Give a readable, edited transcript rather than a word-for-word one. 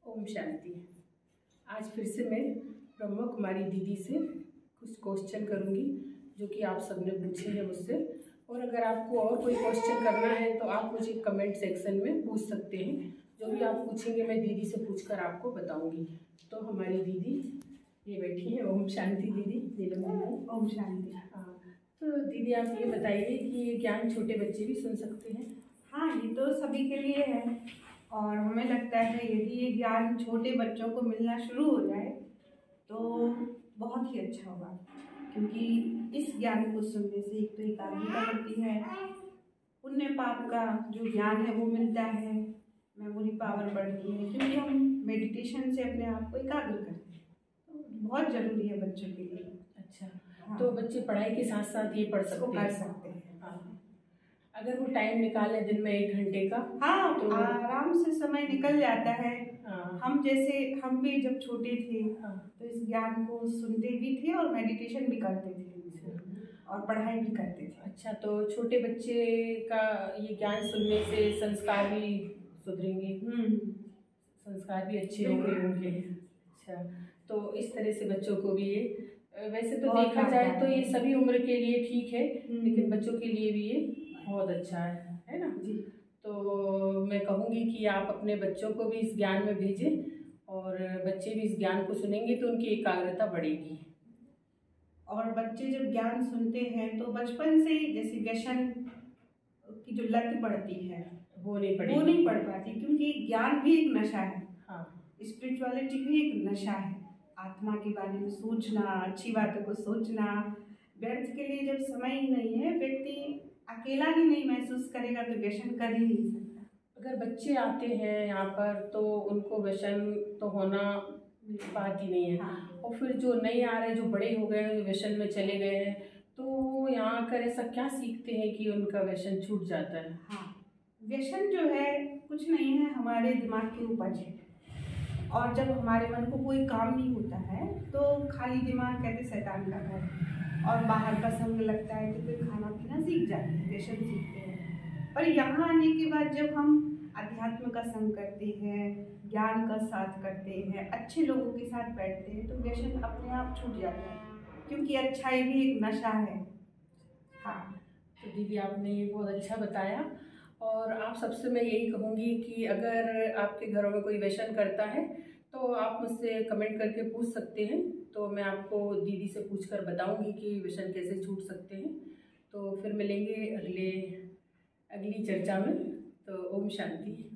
ओम शांति। आज फिर से मैं ब्रह्मा कुमारी दीदी से कुछ क्वेश्चन करूंगी जो कि आप सबने पूछे हैं मुझसे। और अगर आपको और कोई क्वेश्चन करना है तो आप मुझे कमेंट सेक्शन में पूछ सकते हैं। जो भी आप पूछेंगे मैं दीदी से पूछकर आपको बताऊंगी। तो हमारी दीदी ये बैठी है। ओम शांति दीदी। ओम शांति। हाँ, तो दीदी आप ये बताइए कि ये ज्ञान छोटे बच्चे भी सुन सकते हैं? हाँ, ये तो सभी के लिए है और हमें लगता है यदि ये ज्ञान छोटे बच्चों को मिलना शुरू हो जाए तो बहुत ही अच्छा होगा, क्योंकि इस ज्ञान को सुनने से एक तो एकाग्रता बढ़ती है, पुण्य पाप का जो ज्ञान है वो मिलता है, मेमोरी पावर बढ़ती है, क्योंकि हम मेडिटेशन से अपने आप को एकाग्र करते हैं। तो बहुत ज़रूरी है बच्चों के लिए। अच्छा। हाँ। तो बच्चे पढ़ाई के साथ साथ ये पढ़ सकते हैं? हाँ। अगर वो टाइम निकाले दिन में 1 घंटे का, हाँ, तो आराम से समय निकल जाता है। हाँ। हम भी जब छोटे थे, हाँ। तो इस ज्ञान को सुनते भी थे और मेडिटेशन भी करते थे और पढ़ाई भी करते थे। अच्छा, तो छोटे बच्चे का ये ज्ञान सुनने से संस्कार भी सुधरेंगे? संस्कार भी अच्छे होंगे उनके। अच्छा, तो इस तरह से बच्चों को भी ये वैसे तो देखा जाए तो ये सभी उम्र के लिए ठीक है, लेकिन बच्चों के लिए भी ये बहुत अच्छा है ना जी। तो मैं कहूँगी कि आप अपने बच्चों को भी इस ज्ञान में भेजें और बच्चे भी इस ज्ञान को सुनेंगे तो उनकी एकाग्रता बढ़ेगी। और बच्चे जब ज्ञान सुनते हैं तो बचपन से ही जैसे व्यसन की जो लत पड़ती है वो नहीं पड़ पाती, क्योंकि ज्ञान भी एक नशा है। हाँ, स्पिरिचुअलिटी भी एक नशा है। आत्मा के बारे में सोचना, अच्छी बातों को सोचना, व्यर्थ के लिए जब समय ही नहीं है, व्यक्ति अकेला ही नहीं महसूस करेगा तो व्यसन कर ही नहीं सकता। अगर बच्चे आते हैं यहाँ पर तो उनको व्यसन तो होना बात ही नहीं है। हाँ। और फिर जो नहीं आ रहे, जो बड़े हो गए हैं, व्यसन में चले गए हैं, तो यहाँ आकर ऐसा क्या सीखते हैं कि उनका व्यसन छूट जाता है? हाँ, व्यसन जो है कुछ नहीं है, हमारे दिमाग की उपज है। और जब हमारे मन को कोई काम नहीं होता है तो खाली दिमाग कहते शैतान का घर, और बाहर का संग लगता है तो फिर खाना पीना सीख जाते हैं, व्यसन सीखते हैं। पर यहाँ आने के बाद जब हम अध्यात्म का संग करते हैं, ज्ञान का साथ करते हैं, अच्छे लोगों के साथ बैठते हैं, तो व्यसन अपने आप छूट जाता है, क्योंकि अच्छाई भी एक नशा है। हाँ, तो दीदी आपने ये बहुत अच्छा बताया। और आप सबसे मैं यही कहूँगी कि अगर आपके घरों में कोई व्यसन करता है तो आप मुझसे कमेंट करके पूछ सकते हैं, तो मैं आपको दीदी से पूछकर बताऊंगी कि व्यसन कैसे छूट सकते हैं। तो फिर मिलेंगे अगली चर्चा में। तो ओम शांति।